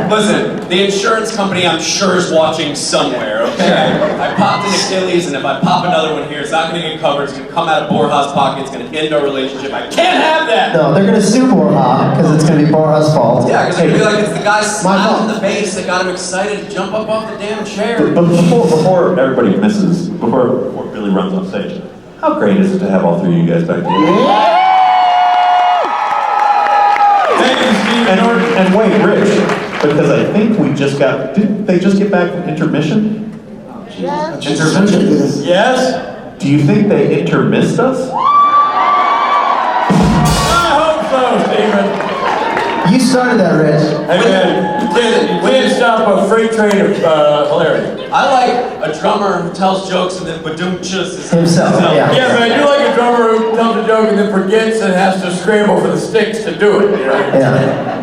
Listen, the insurance company I'm sure is watching somewhere, okay? I popped an Achilles, and if I pop another one here, it's not gonna get covered, it's gonna come out of Borja's pocket, it's gonna end our relationship. I can't have that! No, they're gonna sue Borja, because it's gonna be Borja's fault. Yeah, because they're gonna be like, it's the guy slapping the bass that got him excited to jump up off the damn chair. But before everybody misses, before Billy runs on stage, how great is it to have all three of you guys back together? Thank you, Steve. And wait, Rich, because I think we just got, didn't they just get back from intermission? Intervention? Yes? Do you think they intermissed us? I hope so, Steven. You started that, Rich. Hey man, you can't stop a freight train of hilarity. I like a drummer who tells jokes and then badoom-chus Himself, yeah. Yeah, but I do like a drummer who tells a joke and then forgets and has to scramble for the sticks to do it, you know? Yeah.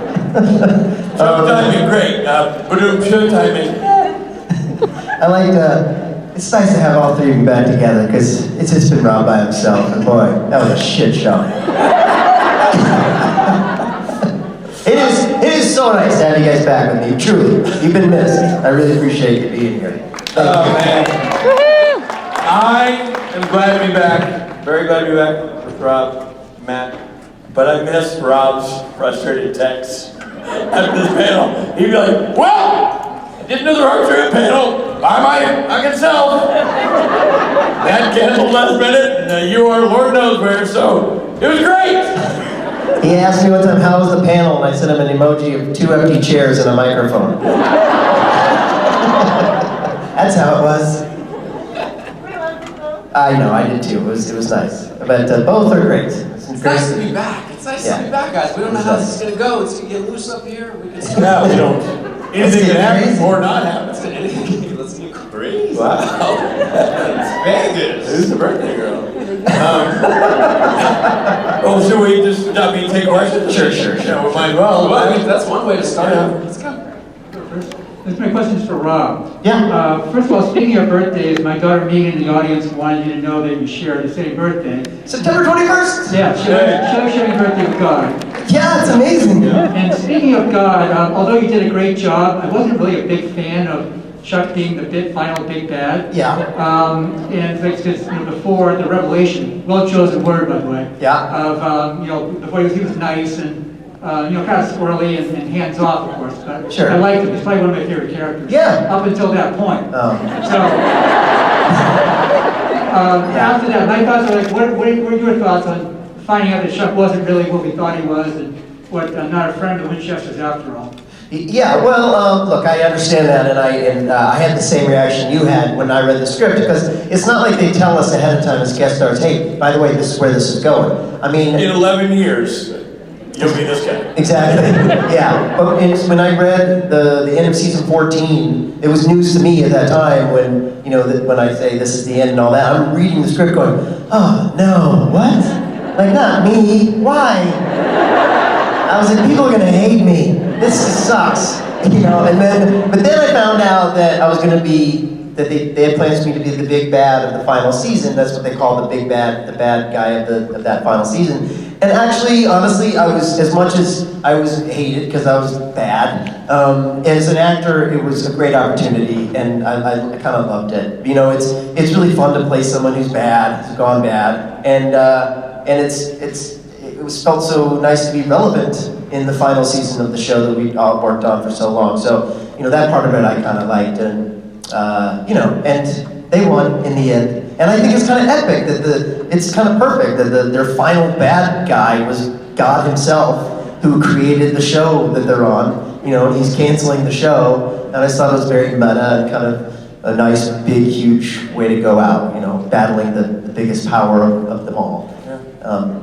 Joke timing, great. Badoom-chus timing. I like it's nice to have all three of you back together, because it's just been Rob by himself, and boy, that was a shit show. It is so nice to have you guys back with me, truly. You've been missed. I really appreciate you being here. Oh man. I am glad to be back. Very glad to be back with Rob, Matt. But I miss Rob's frustrated texts after this panel. He'd be like, well, I didn't do the Rock Trip panel. I can sell. That canceled last minute, and you are Lord knows where, so it was great. He asked me one time, how was the panel? And I sent him an emoji of 2 empty chairs and a microphone. That's how it was. I know, I did too. It was nice. But both are great. It's nice to be back. It's nice to be back, guys. We don't know how this is going to go. It's going to get loose up here. We can we don't. Anything can happen or not happen. Let's get crazy. Wow. It's Vegas. Who's the birthday girl? Well, should we just take questions? Sure. Yeah, we might well. I mean, that's one way to start. Let's go. My question is for Rob. Yeah. First of all, speaking of birthdays, my daughter Megan in the audience wanted you to know that you share the same birthday. September 21st? Yeah, sharing a birthday with God. Yeah, it's amazing. And speaking of God, although you did a great job, I wasn't really a big fan of Chuck being the final big bad. Yeah. And like just before the revelation, well chosen word by the way. Yeah. Of before he was nice and kind of squirrely and hands off, of course. But sure. I liked him. He's probably one of my favorite characters. Yeah. Up until that point. Oh. So after that, my thoughts are like, what were your thoughts on finding out that Chuck wasn't really what we thought he was, and what not a friend of Winchester's after all? Yeah, well, look, I understand that, and I had the same reaction you had when I read the script, because it's not like they tell us ahead of time as guest stars, hey, by the way, this is where this is going. I mean, in 11 years, you'll be this guy. Exactly. Yeah. But when I read the end of season 14, it was news to me at that time when when I say this is the end and all that. I'm reading the script going, oh no, what? Like not me? Why? I was like, people are gonna hate me. This sucks, but then I found out that I was gonna be, that they had plans for me to be the big bad of the final season. That's what they call the big bad, the bad guy of that final season. And actually, honestly, I was, as much as I was hated because I was bad, as an actor, it was a great opportunity, and I kind of loved it. It's really fun to play someone who's bad, who's gone bad, and it was felt so nice to be relevant in the final season of the show that we all worked on for so long. So, that part of it I kind of liked, and and they won in the end. And I think it's kind of epic that it's kind of perfect that their final bad guy was God himself, who created the show that they're on. And he's canceling the show, and I just thought it was very meta and kind of a nice, big, huge way to go out. Battling the biggest power of them all. Yeah.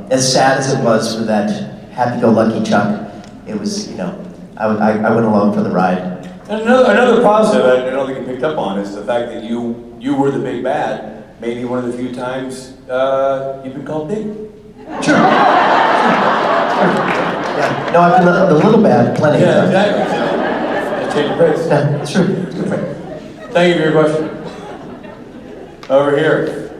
As sad as it was for that happy-go-lucky Chuck, it was I went along for the ride. And another positive I don't think you picked up on is the fact that you were the big bad. Maybe one of the few times you've been called big. Sure. Yeah. No, I've been the little bad plenty of times. Yeah, exactly. I changed your face. Yeah, that's true. Thank you for your question. Over here.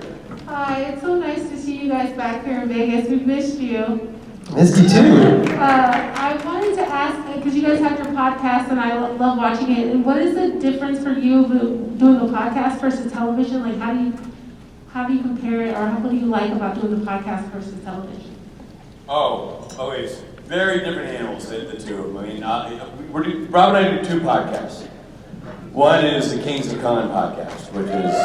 Hi, it's so nice to see you guys back here in Vegas. We missed you. Missed you too. I wanted to ask, because you guys have your podcast and I love watching it, and what is the difference for you doing a podcast versus television? Like, how do you compare it, or what do you like about doing the podcast versus television? It's very different animals, the two of them. I mean, Rob and I do two podcasts. One is the Kings of Cohen podcast, which is,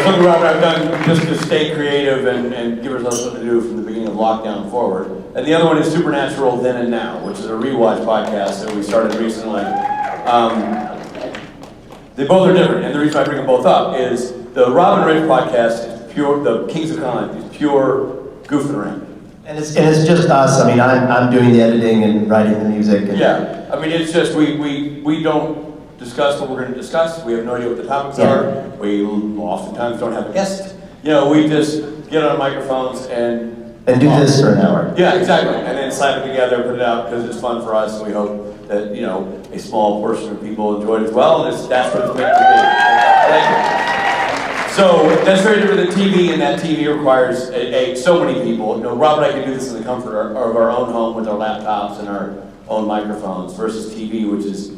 something Rob and I have done just to stay creative and give ourselves something to do from the beginning of lockdown forward. And the other one is Supernatural Then and Now, which is a rewatch podcast that we started recently. They both are different, and the reason I bring them both up is the Rob and Rich podcast is pure, the Kings of Cohen is pure goofing around. And it's just us. I mean, I'm doing the editing and writing the music. And Yeah, I mean, it's just we don't discuss what we're going to discuss. We have no idea what the topics are. We oftentimes don't have a guest. We just get on microphones and do this for an hour. Yeah, exactly. And then slap it together, put it out because it's fun for us, and we hope that a small portion of people enjoy it as well. And that's what it's meant to be. Thank you. So that's very different than TV, and that TV requires so many people. Rob and I can do this in the comfort of our own home with our laptops and our own microphones versus TV, which is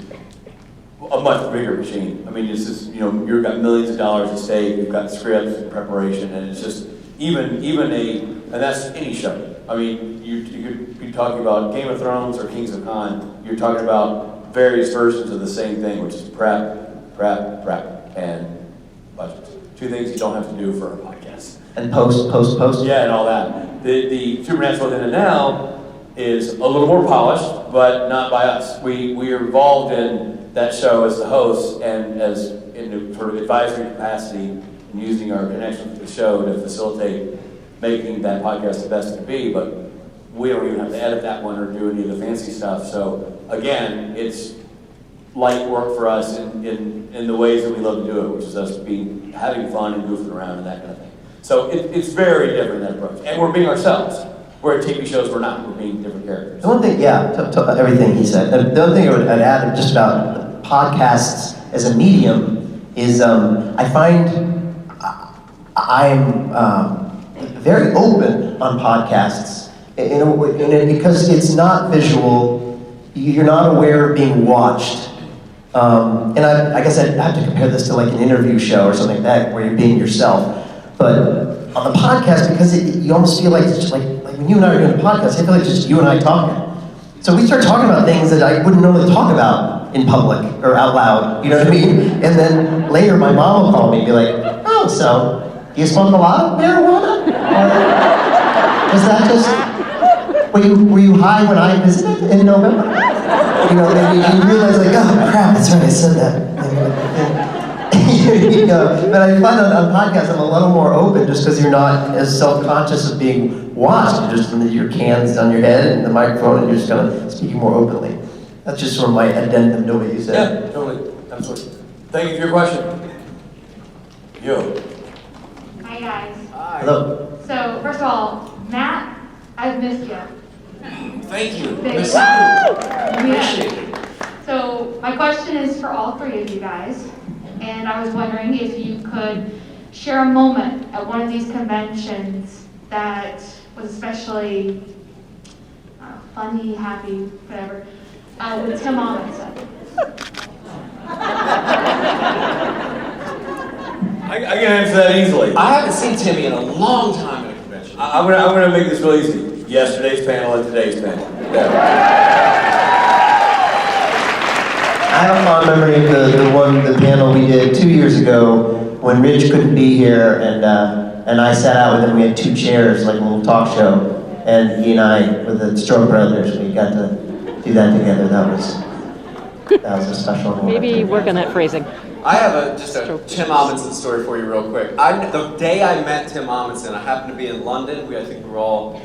a much bigger machine. I mean, it's just, you've got millions of dollars at stake, you've got scripts and preparation, and it's just, and that's any show. I mean, you could be talking about Game of Thrones or Kings of Con, you're talking about various versions of the same thing, which is prep, and budget. Two things you don't have to do for a podcast. And post. Yeah, and all that. The Supernatural Then and Now is a little more polished, but not by us. We are involved in that show as the hosts and as in a sort of advisory capacity and using our connection with the show to facilitate making that podcast the best it can be, but we don't even have to edit that one or do any of the fancy stuff. So again, it's light work for us in the ways that we love to do it, which is us having fun and goofing around and that kind of thing. So it's very different, that approach. And we're being ourselves. Where at TV shows we're not. We're being different characters. The one thing, to everything he said. The other thing I'd add just about podcasts as a medium is I find I'm very open on podcasts because it's not visual. You're not aware of being watched. And I guess I'd have to compare this to like an interview show or something like that, where you're being yourself. But on the podcast, because you almost feel like it's just like when you and I are doing a podcast, I feel like it's just you and I talking. So we start talking about things that I wouldn't normally talk about in public or out loud, you know what I mean? And then later my mom will call me and be like, oh, so you smoke a lot of marijuana? Or was that just, were you high when I visited in November? Then you realize like, oh crap, that's right, I said that. But I find on podcasts I'm a little more open just because you're not as self-conscious of being watched. You're just your cans on your head and the microphone and you're just kind of speaking more openly. That's just sort of my addendum to what you said. Yeah, totally. Absolutely. Thank you for your question. Yo. Hi guys. Hi. Hello. So first of all, Matt, I've missed you. Thank you. Miss you. Yeah. So my question is for all three of you guys, and I was wondering if you could share a moment at one of these conventions that was especially funny, happy, whatever, with Tim Amundsen. I can answer that easily. I haven't seen Timmy in a long time at a convention. I'm gonna make this real easy. Yesterday's panel and today's panel. Yeah. I have a fond memory of the panel we did 2 years ago when Rich couldn't be here and I sat out with him. We had two chairs, like a little talk show, and he and I, with the Stroke Brothers, we got to do that together. That was a special moment. Maybe work on that phrasing. I have just a Tim Amundsen story for you real quick. The day I met Tim Amundsen, I happened to be in London. I think we were all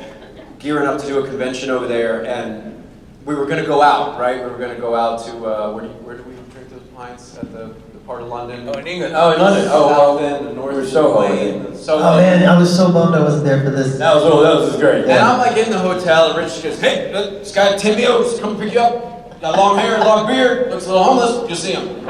gearing up to do a convention over there, and we were going to go out, right? We were going to go out to, where did we drink those pints? At the part of London? Oh, in England. Oh, in London. Oh, South End, the North we were Soho. Lane, Oh man, I was so bummed I wasn't there for this. That was great. And I'm like in the hotel, and Rich goes, hey, this guy Timmy O's come pick you up. Got long hair, long beard, looks a little homeless, you'll see him.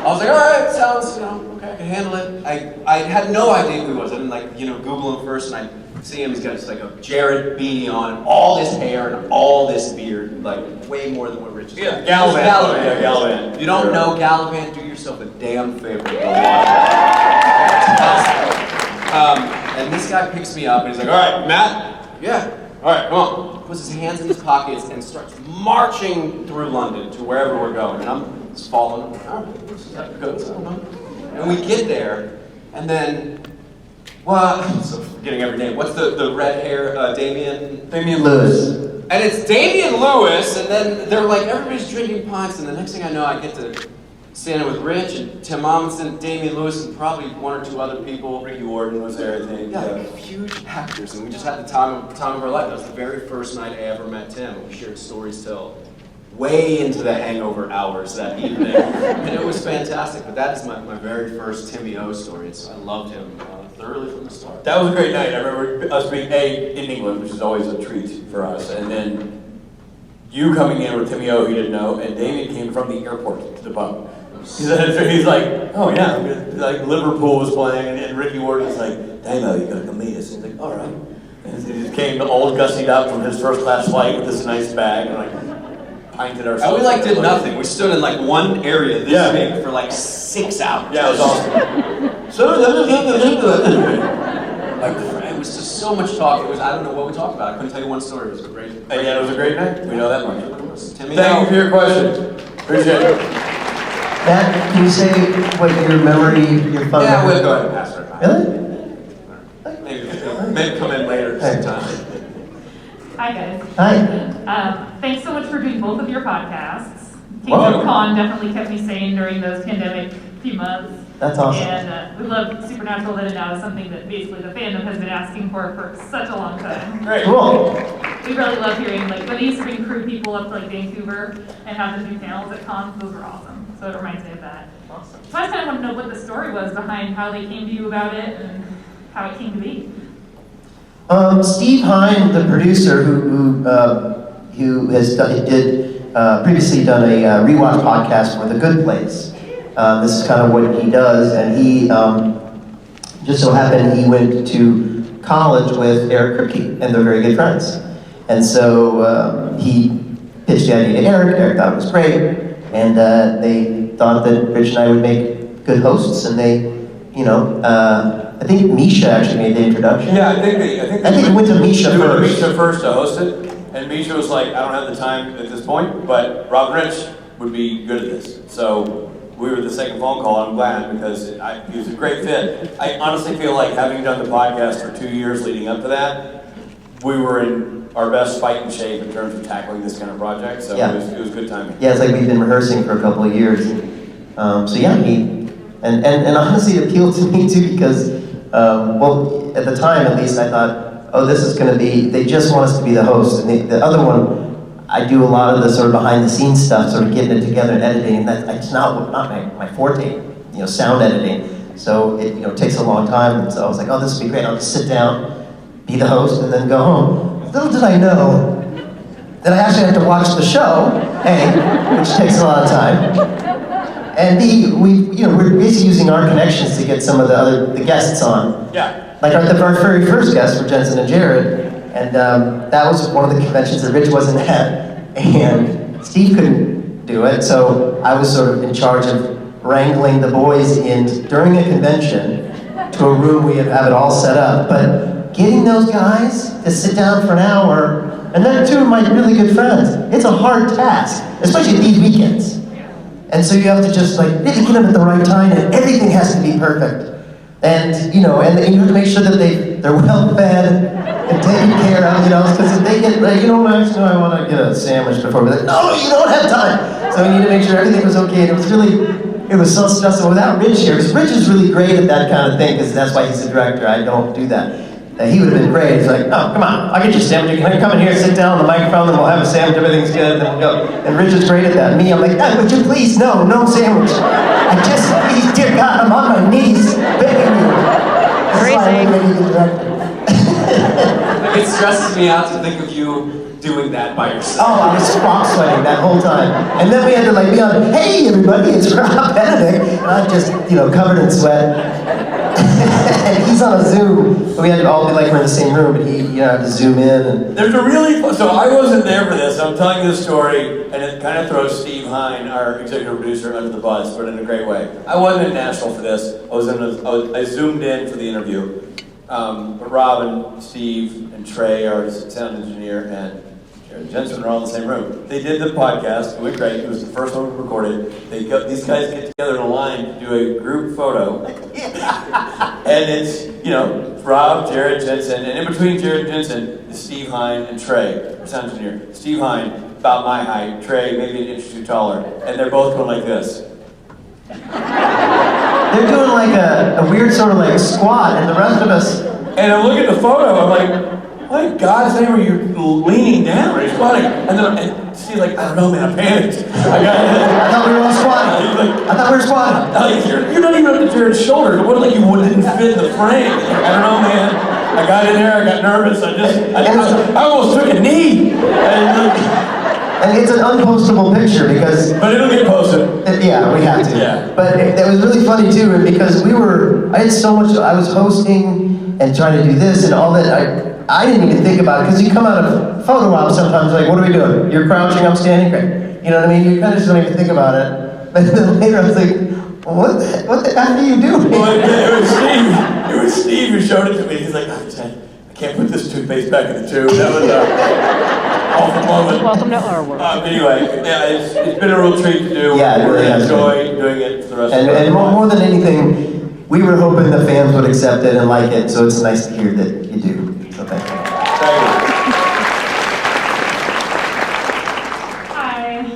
I was like, all right, sounds, okay, I can handle it. I had no idea who he was. I didn't Google him first, and I see him, he's got just like a Jared beanie on, and all this hair and all this beard, like way more than what Rich is. Yeah, Gallivant. Yeah, Gallivant. If you don't know Gallivant, do yourself a damn favor. Go watch it. And this guy picks me up and he's like, all right, Matt? Yeah. All right, come on. Puts his hands in his pockets and starts marching through London to wherever we're going. And I'm just following him. All right, this is how it goes. I don't know. And we get there, and then, well, so forgetting every name. What's the red hair, Damian Lewis. And it's Damian Lewis, and then they're like, everybody's drinking pints, and the next thing I know, I get to stand with Rich and Tim Amundsen, Damian Lewis, and probably one or two other people. Ricky Warden was there, I think. Yeah, huge actors, and we just had the time of our life. That was the very first night I ever met Tim. We shared stories till way into the hangover hours that evening, and it was fantastic. But that is my very first Timmy O story. I loved him thoroughly from the start. That was a great night. I remember us being in England, which is always a treat for us, and then you coming in with Timmy O, he didn't know, and Damien came from the airport to the pub. He's like, oh yeah, like Liverpool was playing, and Ricky Ward was like, Damo, you gotta come meet us. And he's like, all right. And he just came all gussied up from his first class flight with this nice bag, and like pinted ourselves. And we like did nothing. We stood in like one area this big for like 6 hours. Yeah, it was awesome. Like, it was just so much talk. It was, I don't know what we talked about. I couldn't tell you one story. It was great. And yeah, it was a great night. We know that much. Timmy, Thank you for your question. Appreciate it. Matt, can you say what your memory, your fun Yeah, memory? we'll go ahead and pass it. Really? Maybe come in later sometime. Hi guys. Hi. Thanks so much for doing both of your podcasts. Welcome. Kingdom Con definitely kept me sane during those pandemic few months. That's awesome. And we love Supernatural Then and Now is something that basically the fandom has been asking for such a long time. Great. Cool. We really love hearing, like, when they used to bring crew people up to like Vancouver and have the new panels at cons, those were awesome. So it reminds me of that. Awesome. So I just kind of want to know what the story was behind how they came to you about it and how it came to be. Steve Hine, the producer who has previously done a rewatch podcast for The Good Place. This is kind of what he does, and he just so happened he went to college with Eric Kripke, and they're very good friends. And so he pitched the idea to Eric. Eric thought it was great, and they thought that Rich and I would make good hosts, and they, I think Misha actually made the introduction. Yeah, I think it went to Misha They went to first. Misha first to host it, and Misha was like, I don't have the time at this point, but Rob and Rich would be good at this. So we were the second phone call, and I'm glad because he was a great fit. I honestly feel like having done the podcast for 2 years leading up to that, we were in our best fighting shape in terms of tackling this kind of project, so Yeah. it was good timing. Yeah, it's like we've been rehearsing for a couple of years. So yeah, and honestly it appealed to me too because, well, at the time at least I thought, oh, this is going to be, they just want us to be the host. And the other one, I do a lot of the sort of behind the scenes stuff, sort of getting it together and editing, and that's not my forte, sound editing. So it takes a long time, and so I was like, oh, this will be great. I'll just sit down, be the host, and then go home. Little did I know that I actually have to watch the show, A, which takes a lot of time, and B, we're basically using our connections to get some of the guests on. Yeah. Like our very first guests were Jensen and Jared, and that was one of the conventions that Rich wasn't at, and Steve couldn't do it, so I was sort of in charge of wrangling the boys in during a convention to a room we have it all set up. But getting those guys to sit down for an hour, and then two of my really good friends, it's a hard task, especially these weekends. And so you have to just really get them at the right time, and everything has to be perfect. And you have to make sure that they're well fed and taken care of, because if they get, I want to get a sandwich before, but no, you don't have time. So we need to make sure everything was okay. And it was so stressful without Rich here, because Rich is really great at that kind of thing, because that's why he's the director. I don't do that. He would have been great. He's like, oh, come on, I'll get you a sandwich. You can come in here, sit down on the microphone, and we'll have a sandwich, everything's good, and then we'll go. And Rich is great at that. Me, I'm like, would you please, no sandwich. Please, dear God, I'm on my knees begging you. That's why I'm a really good director. stresses me out to think of you doing that by yourself. Oh, I was squat sweating that whole time. And then we had to like be on, hey everybody, it's Rob Benedict. And I'm just, covered in sweat. And he's on a Zoom. But we had to all be like, we're in the same room, but he, had to zoom in. And There's a so I wasn't there for this. I'm telling you this story, and it kind of throws Steve Hine, our executive producer, under the bus, but in a great way. I wasn't in Nashville for this. I zoomed in for the interview. But Rob and Steve and Trey, our sound engineer, and Jared Jensen are all in the same room. They did the podcast. It went great. It was the first one we recorded. These guys get together in a line to do a group photo. And it's, Rob, Jared Jensen, and in between Jared Jensen is Steve Hine and Trey, our sound engineer. Steve Hine, about my height. Trey, maybe an inch too taller. And they're both going like this. they're doing like a weird sort of like squat, and the rest of us. And I'm looking at the photo, I'm like, why in God's name are you leaning down? Are you squatting? And Steve's like, I don't know, man, I panicked. I thought we were all squatting. I thought we were squatting. You're not even up to Jared's shoulders. It wasn't like you didn't fit in the frame. I don't know, man. I got in there, I got nervous. I almost took a knee. And it's an unpostable picture because... But it'll get posted. Yeah, we have to. Yeah. But it was really funny too, because I had so much, I was hosting and trying to do this and all that, I didn't even think about it, because you come out of photo op sometimes, like, what are we doing? You're crouching, I'm standing, great. You know what I mean? You kind of just don't even think about it. But then later I was like, what the F are you doing? Well, it was Steve who showed it to me. He's like, I can't put this toothpaste back in the tube. That was awful moment. Welcome to our world. Anyway, yeah, it's been a real treat to do. Yeah, it really has enjoy doing it for the rest of the And more than anything, we were hoping the fans would accept it and like it, so it's nice to hear that you do. So thank you. Hi.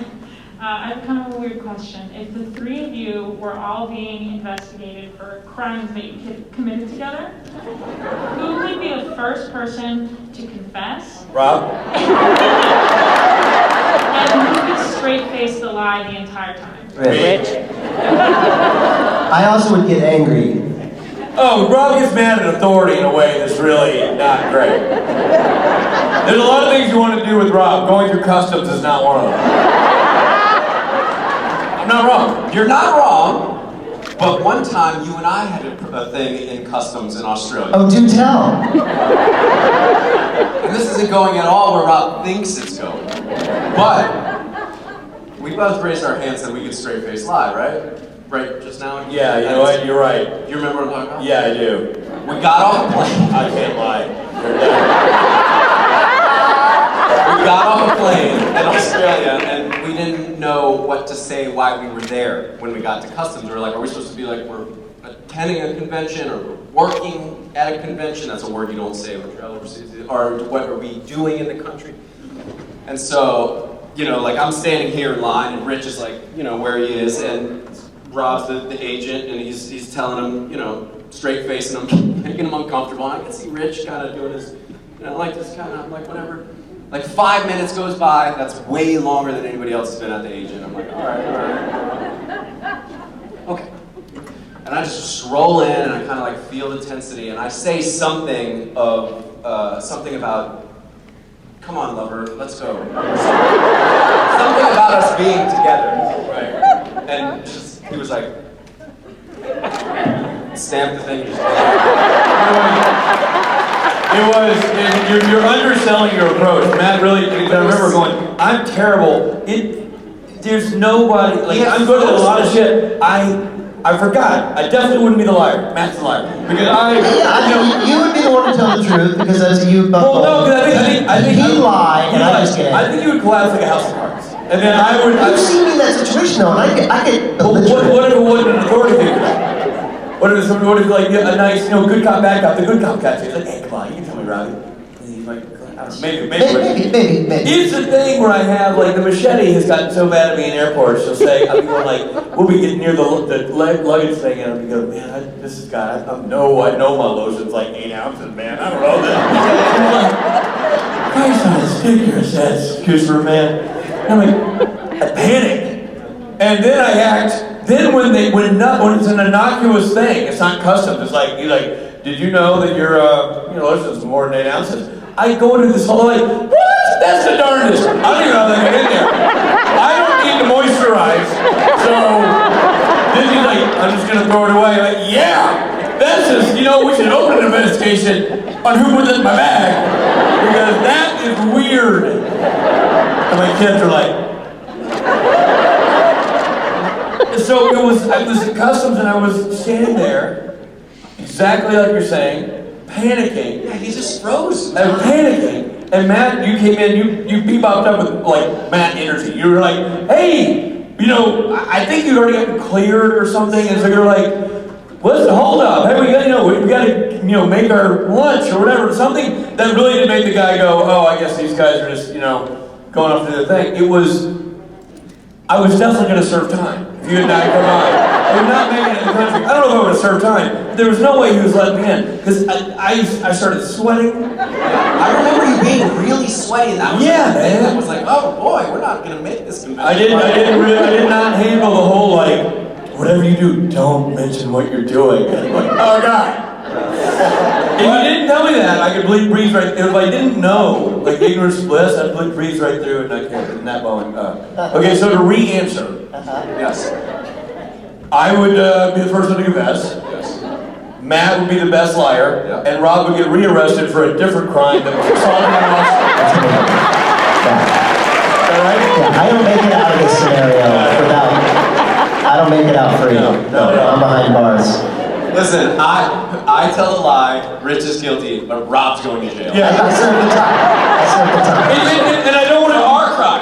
I have kind of a weird question. If the three of you were all being investigated for crimes that you committed together, who would be the first person to confess? Rob? And who could straight face the lie the entire time? Rich. I also would get angry. Oh, Rob gets mad at authority in a way that's really not great. There's a lot of things you want to do with Rob. Going through customs is not one of them. I'm not wrong. You're not wrong, but one time you and I had a thing in customs in Australia. Oh, do tell. And this isn't going at all where Rob thinks it's going. But we both raised our hands and we could straight face lie, right? Right just now? Yeah, you know what? You're right. You remember what I'm talking about? Yeah, I do. We got off a plane. I can't lie. We got off a plane in Australia and we didn't know what to say why we were there when we got to customs. We were like, are we supposed to be like, we're attending a convention or working at a convention? That's a word you don't say when you travel overseas. Or what are we doing in the country? And so, like I'm standing here in line and Rich is like, where he is, and Rob's the agent, and he's telling him, straight facing him, making him uncomfortable. And I can see Rich kind of doing his, like this kind of, like whatever. Like 5 minutes goes by, that's way longer than anybody else has been at the agent. I'm like, all right. Okay. And I just stroll in and I kind of like feel the intensity and I say something about, come on lover, let's go. Something about us being together, right? And he was like, stamp the thing. You're underselling your approach. Matt really, I remember going, I'm terrible. There's nobody, I'm good at a lot of shit. I forgot. I definitely wouldn't be the liar. Matt's the liar. Because you would be the one to tell the truth, because that's you. Well, no, because I think he lied, and I just get it. I think you would collapse like a house of cards. And then I would... You've seen me in that situation, though, and I get what if it wasn't an authority figure? What if like a nice, good cop, bad cop, the good cop catch you? He's like, hey, come on, you can tell me, Robbie. And he's like, I don't know, maybe. It's the thing where I have, like, the machete has gotten so bad at me in airports, she'll say, I'll be going like, we'll be getting near the luggage thing, and I'll be going, man, this is God, I know my lotion's like 8 ounces, man, I don't know that. I'm like, Christ on a stick here, says, excuse me, man. And I'm like, I panic. And then I act, then when it's an innocuous thing, it's not customs, it's like, did you know that your lotion's more than 8 ounces? I go into this whole like, what? That's the darndest. I don't even know how they get in there. I don't need to moisturize, so Disney's like, I'm just gonna throw it away. Like, yeah, that's just, we should open an investigation on who put this in my bag, because that is weird. And my kids are like, so I was at customs and I was standing there, exactly like you're saying, panicking. Yeah, he just froze. I was panicking. And Matt, you came in, you bebopped up with like Matt energy. You were like, hey, I think you'd already gotten cleared or something. And so you're like, what's the holdup? Hey, we got to make our lunch or whatever. Something that really did make the guy go, oh, I guess these guys are just, going off to the thing. I was definitely going to serve time. If you had not come on. I would not make it in the country. I don't know if I would have served time. There was no way he was letting me in. Because I started sweating. I remember you being really sweaty, and that was man. I was like, oh boy, we're not gonna make this convention. I did not handle the whole like, whatever you do, don't mention what you're doing. I'm like, oh God. If you didn't tell me that, I could breeze right through. If I didn't know, like ignorance bliss, I'd breeze right through it and I can't, in that moment. Okay, so to re-answer. Yes. I would be the first one to confess. Yes. Matt would be the best liar, Yeah. and Rob would get rearrested for a different crime that was solving an All right? Yeah, I don't make it out of this scenario without. I don't make it out free. No. I'm behind bars. Listen, I tell a lie, Rich is guilty, but Rob's going to jail. Yeah. I serve the time. And I don't want to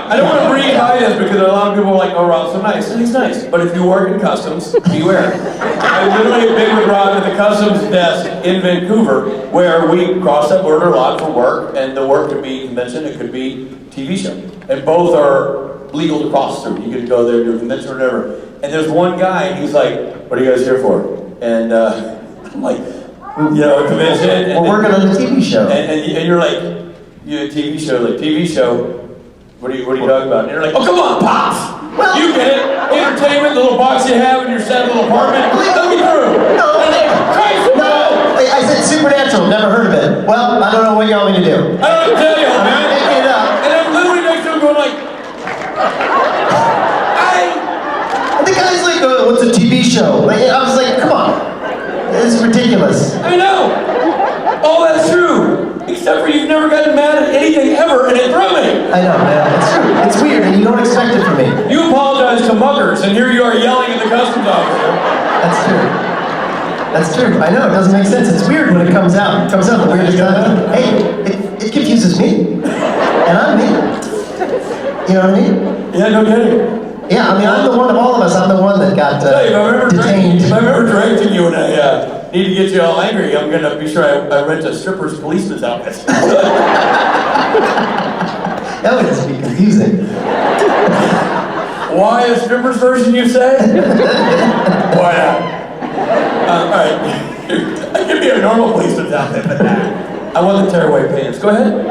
I don't want to breathe high this because a lot of people are like, oh, Rob's so nice. And he's nice. But if you work in customs, beware. I literally have been with Rob at the customs desk in Vancouver where we cross that border a lot for work, and the work could be convention, it could be TV show. And both are legal to cross through. You can go there, do a convention or whatever. And there's one guy, and he's like, what are you guys here for? And I'm like, convention. And, We're working on a TV show. And you're like, a TV show, TV show. What are you talking about? And you're like, oh, come on, Pops! Well, you get it! Entertainment, the little box you have in your sad little apartment. Let me through! No. I said supernatural, never heard of it. Well, I don't know what you want me to do. I don't know what to tell you, man. I'm making it up. And I'm literally next to him going like, The guy's like, what's a TV show? I was like, come on. It's ridiculous. I know! Oh, that's true! Except for you've never gotten mad at anything ever, and it threw me! I know, man. It's true. It's weird, and you don't expect it from me. You apologize to muggers, and here you are yelling at the customs officer. That's true. That's true. I know, it doesn't make sense. It's weird when it comes out. It comes out the weirdest time. Hey, it confuses me. And I'm me. You know what I mean? Yeah, no kidding. Yeah, I mean, I'm the one of all of us. I'm the one that got detained. If I remember directing you and I need to get you all angry, I'm gonna be sure I rent a stripper's policeman's outfit. That would just be confusing. Why a stripper's version, you say? Why not? All right, I could be a normal policeman's outfit, but I want the tearaway pants. Go ahead.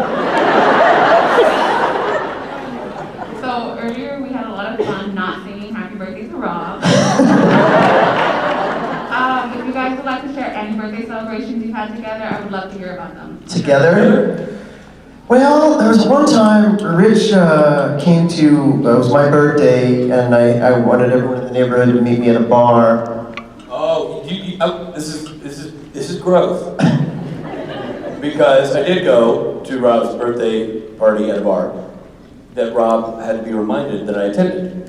So earlier we had a lot of fun not singing Happy Birthday to Rob. If you guys would like to share any birthday celebrations you've had together, I would love to hear about them. Together? Well, there was one time Rich came to, it was my birthday, and I wanted everyone in the neighborhood to meet me at a bar. Oh, this is growth. Because I did go to Rob's birthday party at a bar that Rob had to be reminded that I attended.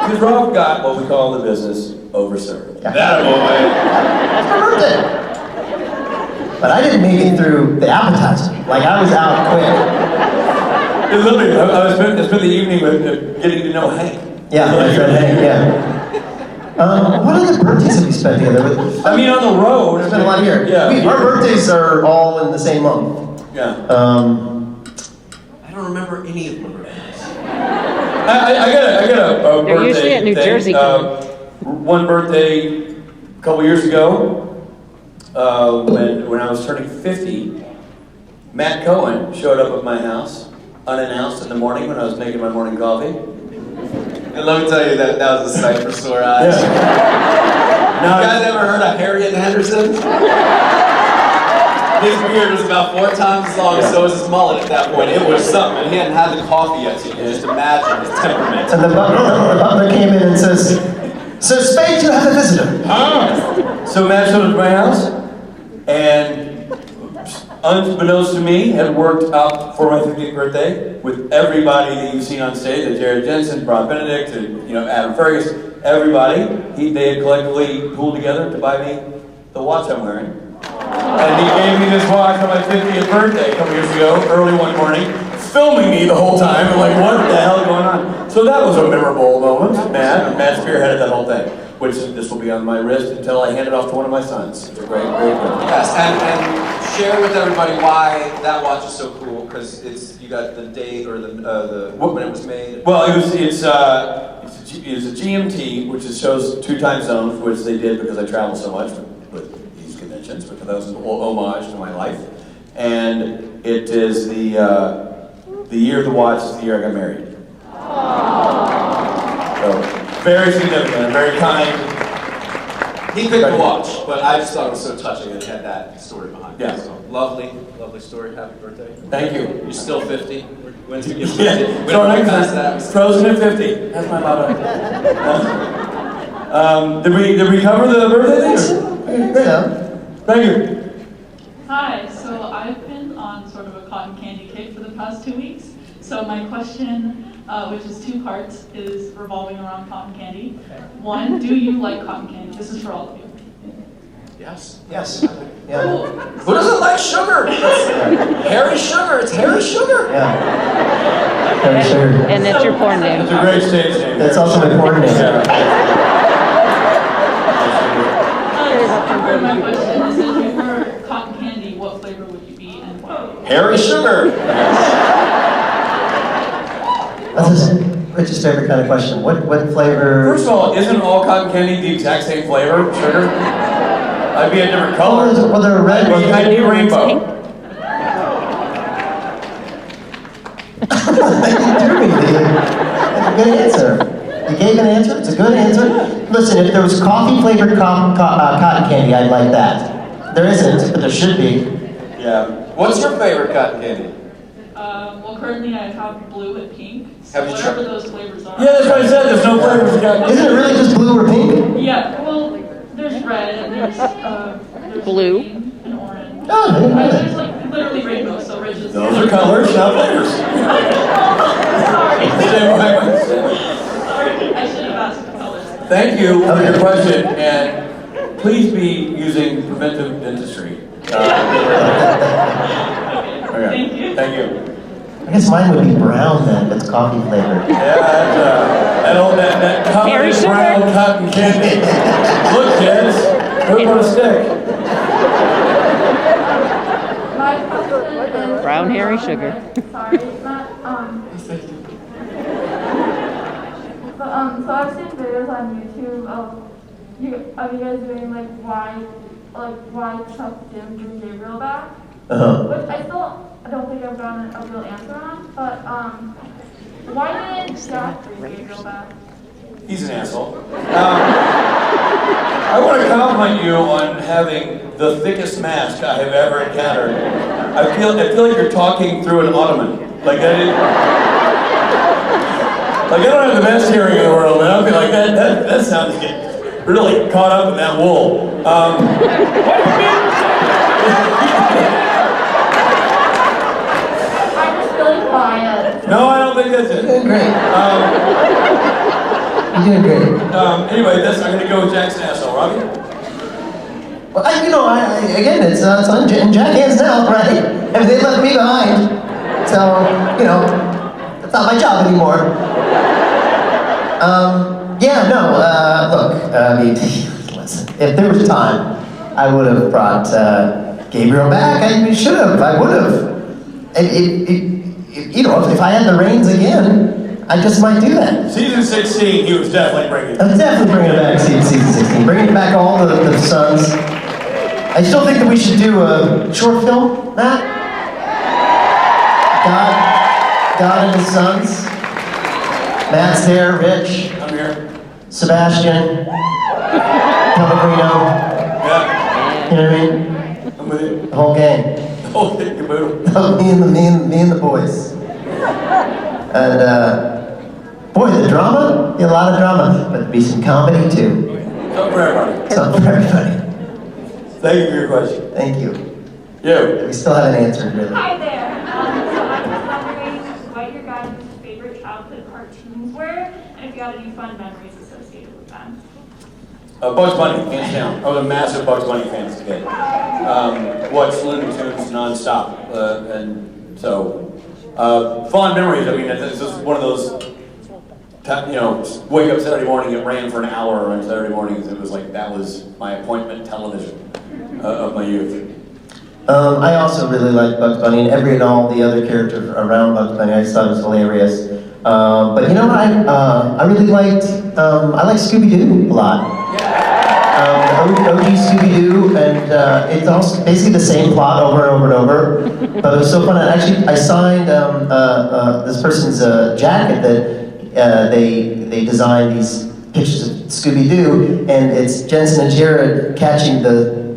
Because Rob got what we call in the business overserved. Yeah. That boy. That's my birthday. But I didn't make it through the appetizer. Like, I was out quick. Literally, I spent the evening with getting to know Hank. Yeah, my friend Hank, yeah. What other birthdays have we spent together? I mean, on the road. It's been a lot here. Yeah. Our birthdays are all in the same month. Yeah. I don't remember any of my birthdays. I got a birthday. They're usually at New thing. Jersey. One birthday a couple years ago, when I was turning 50, Matt Cohen showed up at my house unannounced in the morning when I was making my morning coffee. And let me tell you, that was a sight for sore eyes. Yeah. You guys ever heard of Harriet Henderson? His beard was about 4 times as long, so was his mullet at that point. It was something, and he hadn't had the coffee yet, so you can just imagine his temperament. And the butler came in and says, "Sir Speight, you have a visitor." So Matt showed up to my house, and unbeknownst to me, had worked up for my 50th birthday with everybody that you've seen on stage, that Jared Jensen, Rob Benedict, and Adam Fergus, everybody. They had collectively pulled together to buy me the watch I'm wearing. And he gave me this watch on my 50th birthday a couple years ago, early one morning, filming me the whole time. I'm like, what the hell is going on? So that was a memorable moment. Matt spearheaded that whole thing, which this will be on my wrist until I hand it off to one of my sons. It's a great, great gift. Yes, and share with everybody why that watch is so cool, because you got the date or the when it was made. Well, it's a GMT, which shows 2 time zones, which they did because I travel so much with these conventions, because that was an homage to my life. And it is the year of the watch is the year I got married. So very significant, and very kind. He picked the watch, but I just thought it was so touching and it had that story behind it. Yeah. So, lovely story. Happy birthday. Than's you. You're still 50. When's we get 50? Yeah, We don't get past that. frozen at 50. That's my motto. Did we cover the birthday thing? Okay, great. Yeah. Thank you. Hi, so I've been on sort of a cotton candy kick for the past 2 weeks. So my question, which is 2 parts, is revolving around cotton candy. 1, do you like cotton candy? This is for all of you. Yes. Yes. Yeah. Who doesn't like sugar? Hairy sugar. It's hairy sugar. Yeah. Very sure. And that's your porn name. It's a great stage name. That's also my porn name. Yeah. Second part of my question is, if you were cotton candy, what flavor would you be and why? Hairy sugar. That's Rich's favorite kind of question. What flavor? First of all, isn't all cotton candy the exact same flavor? Sugar? I'd be a different color. Well, they're red. I'd be rainbow. You threw me. That's a good answer. You gave an answer. It's a good answer. Listen, if there was coffee-flavored cotton candy, I'd like that. There isn't, but there should be. Yeah. What's your favorite cotton candy? Well, currently I have blue and pink. So Have you whatever tried- those flavors are. Yeah, that's what I said. There's no flavors. Isn't it really just blue or pink? Yeah, well, there's red and there's Blue. green and orange. Oh, I didn't know that. There's like literally rainbow, so Rich is. Those are colors, not flavors. Sorry. Sorry. I should have asked the colors. Thank you for your question, and please be using preventive dentistry. Okay. Thank you. Thank you. I guess mine would be brown then, if it's coffee flavored. Yeah, that Hairy common sugar. brown cotton candy. Look, kids, who's gonna stick? My question is. Brown hairy sugar. Sorry, Matt. So I've seen videos on YouTube of you guys doing like why Chuck Jim drew Gabriel back, which I don't think I've gotten a real answer on. But why didn't Jack bring Gabriel back? He's an asshole. I want to compliment you on having the thickest mask I have ever encountered. I feel like you're talking through an ottoman. Like that is. Like, I don't have the best hearing in the world, but I feel like that sounds get really caught up in that wool. What do you mean? I'm just really quiet. No, I don't think that's it. You're doing great. You're doing great. Anyway, I'm going to go with Jackson asshole. Robbie? Well, again, it's in Jack hands now, right? And they left me behind. So, it's not my job anymore. Look, I mean, listen, if there was time, I would have brought Gabriel back. I should have. I would have. If I had the reins again, I just might do that. Season 16, he was definitely bringing it. I'm definitely bringing it back season 16. Bringing back all the sons. I still think that we should do a short film, Matt. God and his sons. Matt's there, Rich, I'm here. Sebastian, Pellegrino. Yeah, You know what I mean? I'm with with you? The whole gang. The whole thing caboodle. me and the boys. And boy, the drama, a lot of drama, but there'd be some comedy too. Something for everybody. Something for everybody. Thank you for your question. Thank you. You. We still haven't answered really. Hi there. So I was wondering what your guys' favorite childhood cartoons were, and if you had any fun memories associated with them. Bugs Bunny, hands down. I was a massive Bugs Bunny fan as a kid. Watched Looney Tunes nonstop, and so fond memories. I mean, it's just one of those. Wake up Saturday morning. It ran for an hour on Saturday mornings. It was like that was my appointment television of my youth. I also really liked Bugs Bunny and every and all the other characters around Bugs Bunny. I just thought it was hilarious. But you know what? I really liked. I like Scooby-Doo a lot. OG Scooby-Doo, and it's also basically the same plot over and over and over. But it was so fun. And actually, I signed this person's jacket that they designed these pictures of Scooby-Doo, and it's Jensen and Jared catching the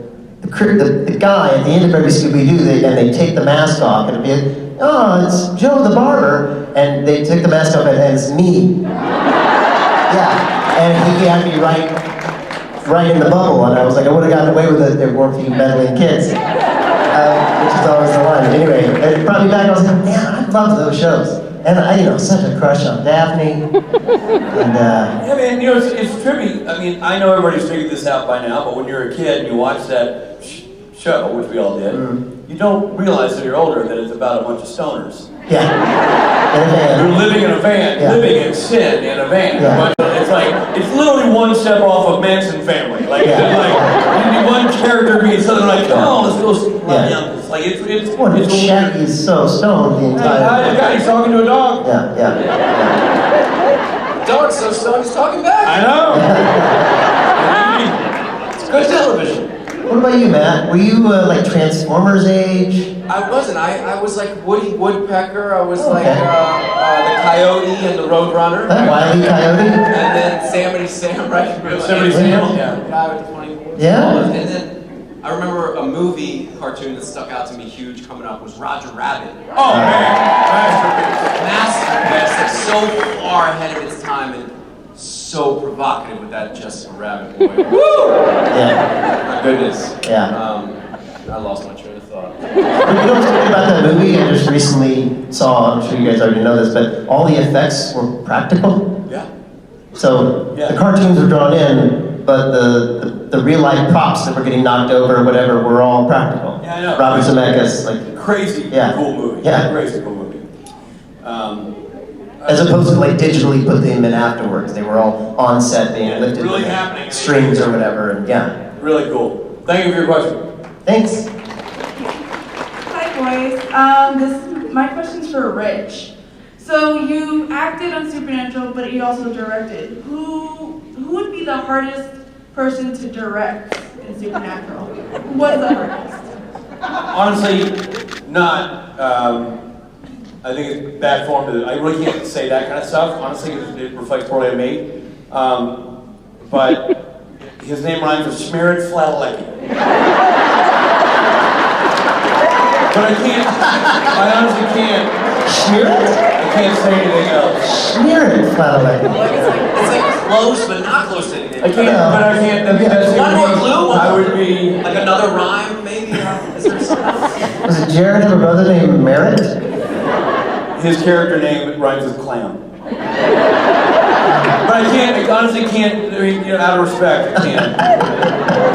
guy at the end of every Scooby-Doo, and they take the mask off, and it'd be, oh, it's Joe the barber, and they took the mask off, and it's me. Yeah, and he had me right in the bubble, and I was like, I would have gotten away with it if there weren't for you meddling kids, which is always the line. Anyway, it brought me back. I was like, man, I loved those shows, and I, such a crush on Daphne. And yeah, man, it's trippy. I mean, I know everybody's figured this out by now, but when you're a kid and you watch that show, which we all did, you don't realize that you're older that it's about a bunch of stoners. Yeah. In a van. You're living in a van, living in sin in a van. Yeah. It's like, it's literally one step off of Manson Family. Like, one character being something like, oh, let's go. It's like, it's Shaggy is so stoned the entire time. He's talking to a dog. Yeah. Dog's so stoned, he's talking back. I know. It's good television. What about you, Matt? Were you like Transformers age? I wasn't. I was like Woody Woodpecker. I was like the Coyote and the Roadrunner. That Wile E. Coyote? And then Yosemite Sam, right? Yosemite Sam, yeah. The guy with the 24. Yeah. And then I remember a movie cartoon that stuck out to me huge coming up was Roger Rabbit. Oh, man. Masterpiece. Like so far ahead of its time and so provocative with that Jessica Rabbit boy. Woo! Yeah. My goodness. Yeah. I lost my train of thought. But you know what's great about that movie? I just recently saw, I'm sure you guys already know this, but all the effects were practical. Yeah. So the cartoons were drawn in, but the real life props that were getting knocked over or whatever were all practical. Yeah, I know. Robert Zemeckis, like Crazy cool movie. Yeah. Crazy cool movie. as opposed to like digitally put them in afterwards. They were all on set being lifted really with happening. strings or whatever, and yeah. Really cool. Thank you for your question. Thanks. Hi boys. My question's for Rich. So you acted on Supernatural, but you also directed. Who would be the hardest person to direct in Supernatural? What is the hardest? Honestly, not. I think it's bad form to. I really can't say that kind of stuff. Honestly, it reflects poorly on me. But his name rhymes with Smeared Flatalecki. But I can't. I honestly can't. Smear it? I can't say anything else. Smear it, Flatalecki. It's like close, but not close to anything. I can't. But I can't. That's One more clue? I would be like another rhyme, maybe? Is there something else? Was it Jared have a brother named Merritt? His character name rhymes with clam. But I can't. I honestly can't. I mean, out of respect, I can't.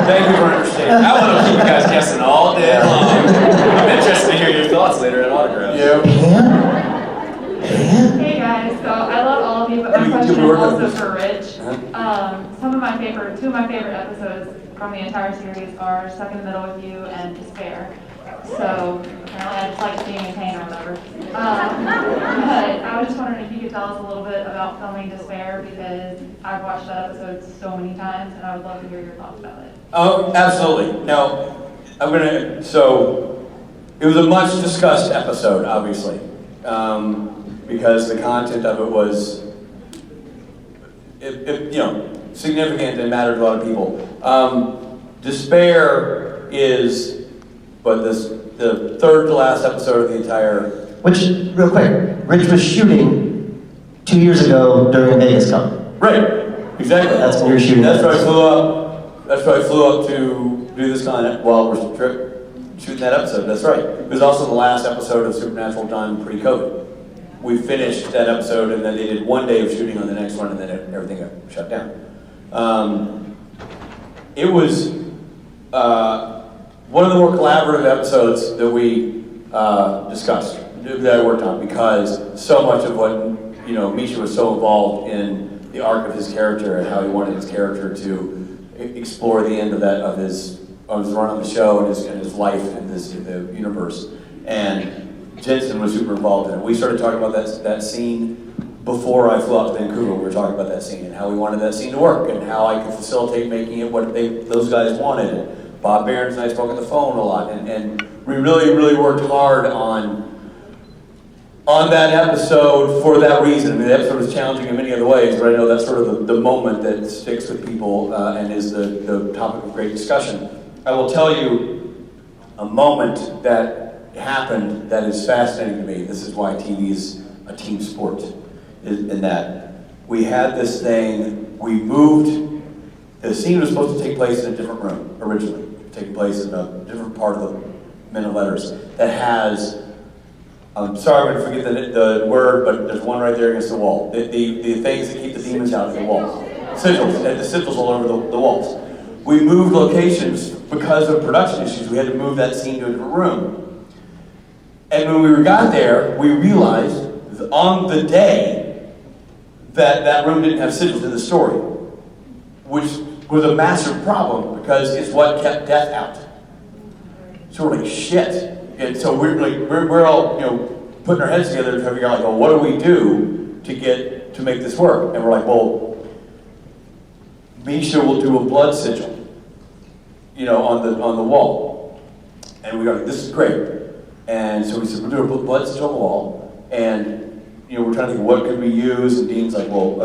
Thank you for understanding. I want to keep you guys guessing all day long. I'm interested to hear your thoughts later at autographs. Pam? Hey guys, so I love all of you, but my question is also for Rich. Two of my favorite episodes from the entire series are Stuck in the Middle with You and Despair. So apparently I just like being in pain or whatever. But I was just wondering if you could tell us a little bit about filming Despair, because I've watched that episode so many times and I would love to hear your thoughts about it. Oh, absolutely. Now, so it was a much discussed episode, obviously, because the content of it was, significant and mattered to a lot of people. Despair is but the third to last episode of the entire. Which, real quick, Rich was shooting 2 years ago during Vegas Con. Right, exactly. That's when you were shooting. That's where I flew up. That's where I flew up to do this con while we're shooting that episode. That's right. It was also the last episode of Supernatural done pre-COVID. We finished that episode, and then they did 1 day of shooting on the next one, and then everything got shut down. It was one of the more collaborative episodes that we discussed, that I worked on, because so much of what, Misha was so involved in the arc of his character and how he wanted his character to explore the end of his run on the show and his life in the universe. And Jensen was super involved in it. We started talking about that scene before I flew out to Vancouver. We were talking about that scene and how we wanted that scene to work and how I could facilitate making it what those guys wanted. And Bob Behrens and I spoke on the phone a lot, and we really, really worked hard on that episode for that reason. I mean, the episode was challenging in many other ways, but I know that's sort of the moment that sticks with people and is the topic of great discussion. I will tell you a moment that happened that is fascinating to me. This is why TV is a team sport, in that we had this thing, we moved, the scene was supposed to take place in a different room originally, taking place in a different part of the Men of Letters that has, I'm sorry I'm going to forget the word, but there's one right there against the wall. The things that keep the demons out of the walls. Sigils, and the sigils all over the walls. We moved locations because of production issues. We had to move that scene to a different room. And when we got there, we realized on the day that room didn't have sigils in the story, which was a massive problem because it's what kept death out. So we're like, shit. And so we're all, putting our heads together to figure out, what do we do to make this work? And we're like, well, Misha will do a blood sigil, on the wall. And we go, this is great. And so we said, we'll do a blood sigil on the wall. And, we're trying to think, what could we use? And Dean's like, well,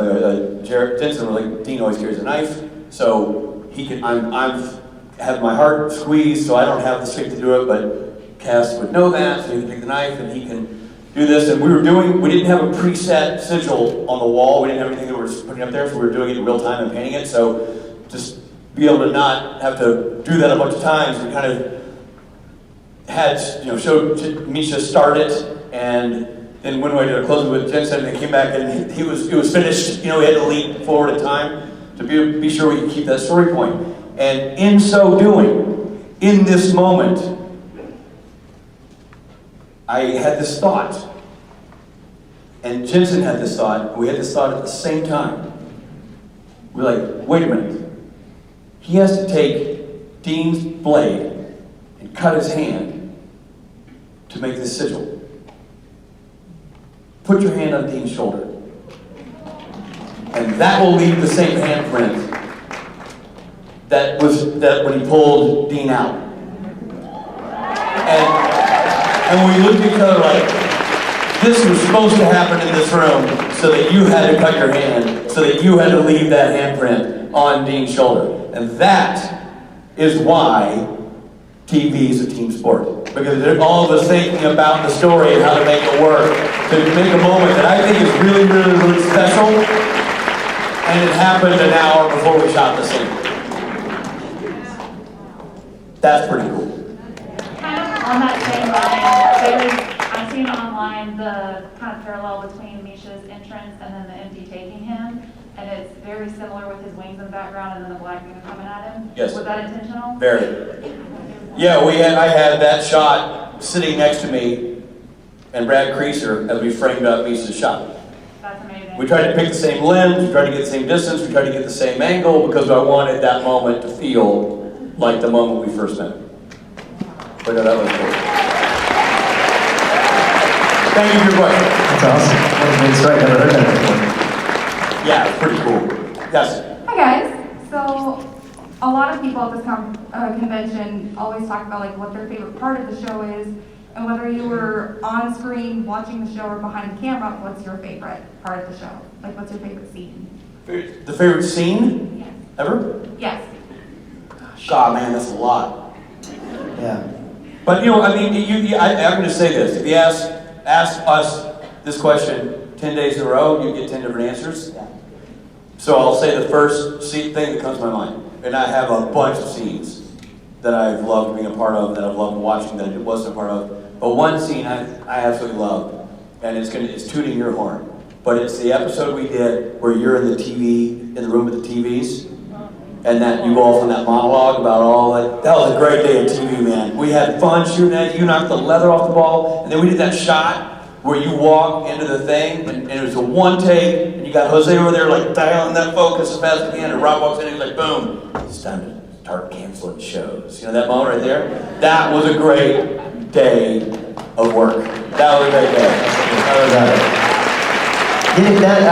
Jensen was like, Dean always carries a knife. So he can, I've had my heart squeezed, so I don't have the stick to do it, but Cass would know that, so he can take the knife and he can do this. And we didn't have a preset sigil on the wall. We didn't have anything that we were just putting up there, so we were doing it in real time and painting it. So just be able to not have to do that a bunch of times, we kind of had, showed Misha start it, and then when we did a closing with Jensen, and they came back and it was finished. We had to leap forward in time to be sure we could keep that story point. And in so doing, in this moment, I had this thought, and Jensen had this thought, we had this thought at the same time. We're like, wait a minute. He has to take Dean's blade and cut his hand to make this sigil. Put your hand on Dean's shoulder. And that will leave the same handprint that when he pulled Dean out. And we looked at each other like, this was supposed to happen in this room so that you had to cut your hand, so that you had to leave that handprint on Dean's shoulder. And that is why TV is a team sport. Because they're all of us thinking about the story and how to make it work, to make a moment that I think is really, really, really special. And it happened an hour before we shot the scene. That's pretty cool. Kind of on that same line, I've seen online the kind of parallel between Misha's entrance and then the empty taking him, and it's very similar with his wings in the background and then the black moon coming at him. Yes. Was that intentional? Very. Yeah, I had that shot sitting next to me and Brad Creaser as we framed up Misha's shot. That's amazing. We tried to pick the same lens, we tried to get the same distance, we tried to get the same angle because I wanted that moment to feel like the moment we first met. But no, that was cool. Thank you for your question. That's awesome. That's a great story. I've never heard that before. Yeah, it's pretty cool. Yes? Hi guys. So a lot of people at this convention always talk about like what their favorite part of the show is, and whether you were on screen watching the show or behind the camera, what's your favorite part of the show? Like what's your favorite scene? The favorite scene? Yes. Ever? Yes. God, man, that's a lot. Yeah. But you know, I mean, I'm going to say this: if you ask us this question 10 days in a row, you get 10 different answers. So I'll say the first thing that comes to my mind, and I have a bunch of scenes that I've loved being a part of, that I've loved watching, that I wasn't a part of. But one scene I absolutely love, and it's tooting your horn. But it's the episode we did where you're in the room with the TVs, and that you go off on that monologue about all that. That was a great day of TV, man. We had fun shooting at it. You knocked the leather off the ball, and then we did that shot where you walk into the thing, and it was a one take, and you got Jose over there like dialing that focus as fast as he can, and Rob walks in and he's like, boom, it's time to start canceling shows. You know that moment right there? That was a great day of work. That was a great day. I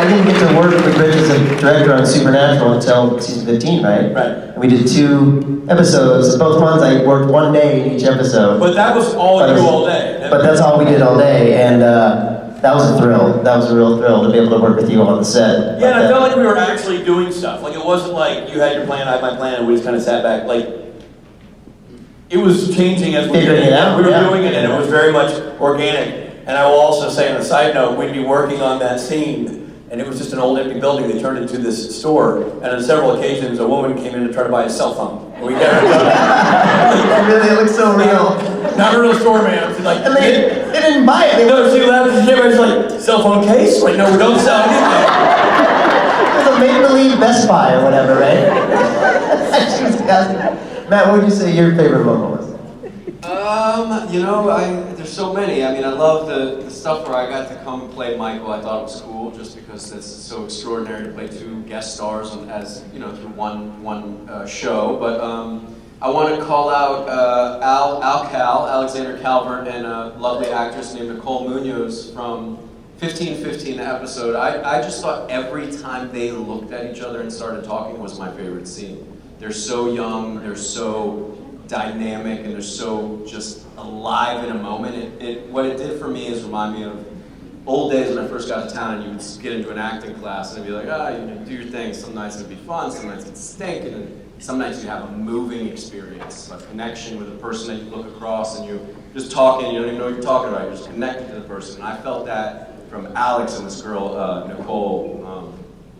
didn't get to work with Rich as a director on Supernatural until season 15, right? Right. And we did 2 episodes. Both ones I worked one day in each episode. But that was all you all day. But that's all we did all day, and that was a thrill. That was a real thrill to be able to work with you on the set. Yeah, and I felt like we were actually doing stuff. Like it wasn't like you had your plan, I had my plan, and we just kind of sat back. Like it was changing as we Figuring it out. We were doing it, and it was very much organic. And I will also say on a side note, we'd be working on that scene, and it was just an old empty building. They turned into this store, and on several occasions, a woman came in to try to buy a cell phone. And we got her done. It looks so real. Not a real store, man. She's like, And they didn't buy it. no, she laughed and she was like, cell phone case? Like, no, we don't sell anything. It was a make-believe Best Buy or whatever, right? She was asking. Matt, what would you say your favorite moment was? You know, there's so many. I mean, I love the stuff where I got to come and play Michael. I thought it was cool, just because it's so extraordinary to play 2 guest stars as you know through one show. But I want to call out Alexander Calvert, and a lovely actress named Nicole Munoz from 1515, the episode. I just thought every time they looked at each other and started talking was my favorite scene. They're so young. They're so dynamic, and they're so just alive in a moment. What it did for me is remind me of old days when I first got to town, and you would get into an acting class and it'd be like, you do your thing. Some nights it'd be fun, some nights it'd stink, and then some nights you have a moving experience, a connection with a person that you look across, and you just talking, you don't even know what you're talking about, you're just connected to the person. And I felt that from Alex and this girl, Nicole,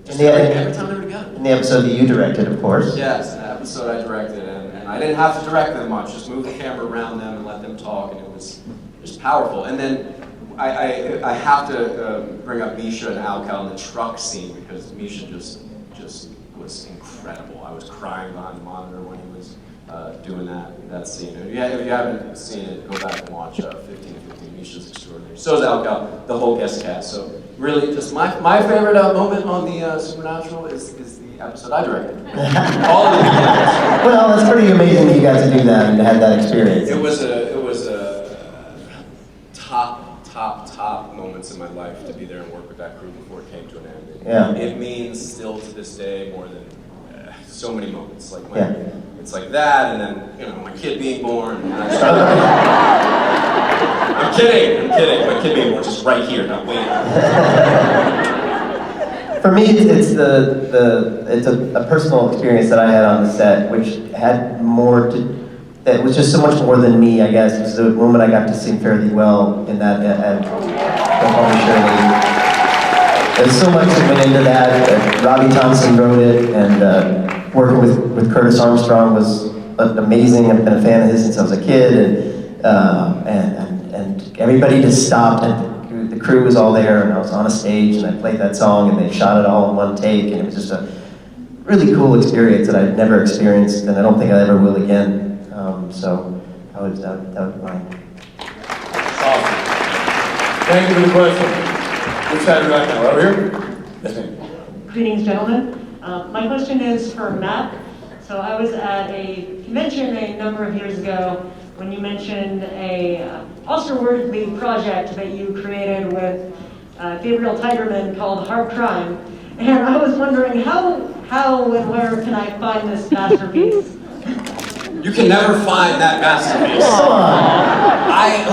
every time they were together. In the episode that you directed, of course. Yes, in the episode I directed, and I didn't have to direct them much, just move the camera around them and let them talk, and it was just powerful. And then I have to bring up Misha and Alcal in the truck scene, because Misha just was incredible. I was crying behind the monitor when he was doing that scene. If you haven't seen it, go back and watch 1515. Misha's extraordinary. So is Alcal, the whole guest cast. So really, just my favorite moment on the Supernatural is the episode I directed. All of the Well, it's pretty amazing that you got to do that and had that experience. It was a top moments in my life to be there and work with that crew before it came to an end. It means still to this day more than so many moments. Like when it's like that, and then my kid being born. And I'm kidding. My kid being born just right here, not waiting. For me, it's a personal experience that I had on the set, which had more to. That was just so much more than me, I guess. It was the moment I got to sing Fare Thee Well in that at the publisher. There's so much that went into that. Robbie Thompson wrote it, and working with Curtis Armstrong was amazing. I've been a fan of his since I was a kid, and everybody just stopped, and the crew was all there, and I was on a stage, and I played that song, and they shot it all in one take, and it was just a really cool experience that I'd never experienced, and I don't think I ever will again. So that would be mine. Awesome. Thank you for the question. Which side are we on now? Over here? Yes, ma'am. Greetings, gentlemen. My question is for Matt. So I was at a convention a number of years ago when you mentioned a Oscar-worthy project that you created with Gabriel Tigerman called Hard Crime. And I was wondering how and where can I find this masterpiece? You can never find that masterpiece.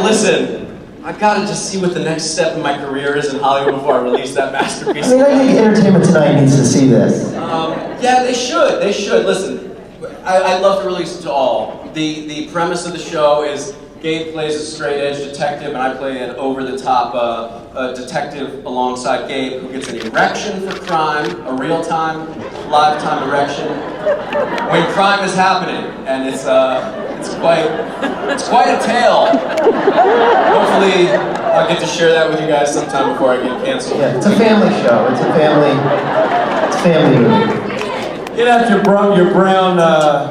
Listen, I gotta just see what the next step in my career is in Hollywood before I release that masterpiece. I think Entertainment Tonight needs to see this. Yeah, they should. Listen, I'd love to release it to all. The premise of the show is Gabe plays a straight-edge detective, and I play an over-the-top detective alongside Gabe, who gets an erection for crime, a real-time, live-time erection, when crime is happening, and it's quite a tale. Hopefully, I'll get to share that with you guys sometime before I get canceled. Yeah, it's a family show. It's a family movie. Get out your brown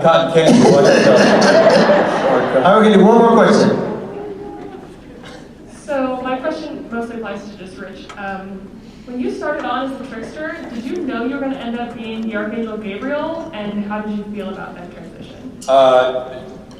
cotton candy. All right, we're gonna do one more question. So my question mostly applies to just Rich. When you started on as the trickster, did you know you were going to end up being the Archangel Gabriel, and how did you feel about that transition?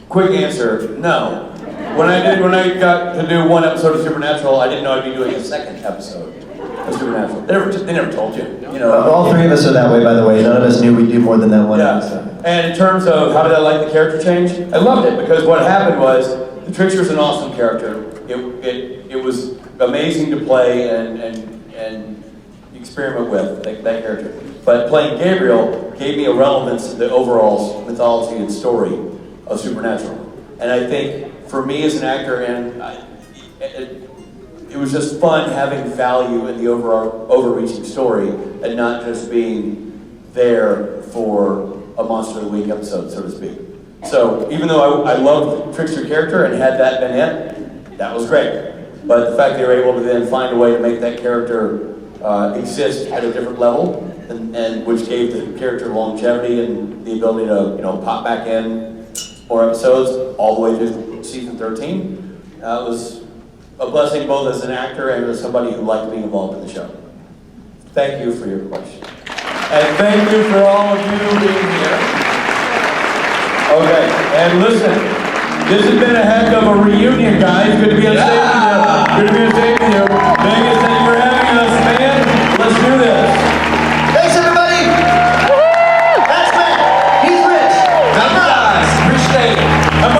Quick answer, no. When I got to do one episode of Supernatural, I didn't know I'd be doing a second episode of Supernatural. They never told you. You know. All three of us are that way, by the way. None of us knew we'd do more than that one episode. And in terms of how did I like the character change, I loved it because what happened was the Trickster's an awesome character. It was amazing to play and experiment with that character. But playing Gabriel gave me a relevance to the overall mythology and story of Supernatural. And I think for me as an actor, it was just fun having value in the overreaching story and not just being there for a Monster of the Week episode, so to speak. So even though I loved the Trickster character and had that been it, that was great. But the fact they were able to then find a way to make that character exist at a different level, and which gave the character longevity and the ability to pop back in more episodes all the way to season 13, was a blessing both as an actor and as somebody who liked being involved in the show. Thank you for your question. And thank you for all of you being here. Okay, and listen, this has been a heck of a reunion, guys. Good to be on stage.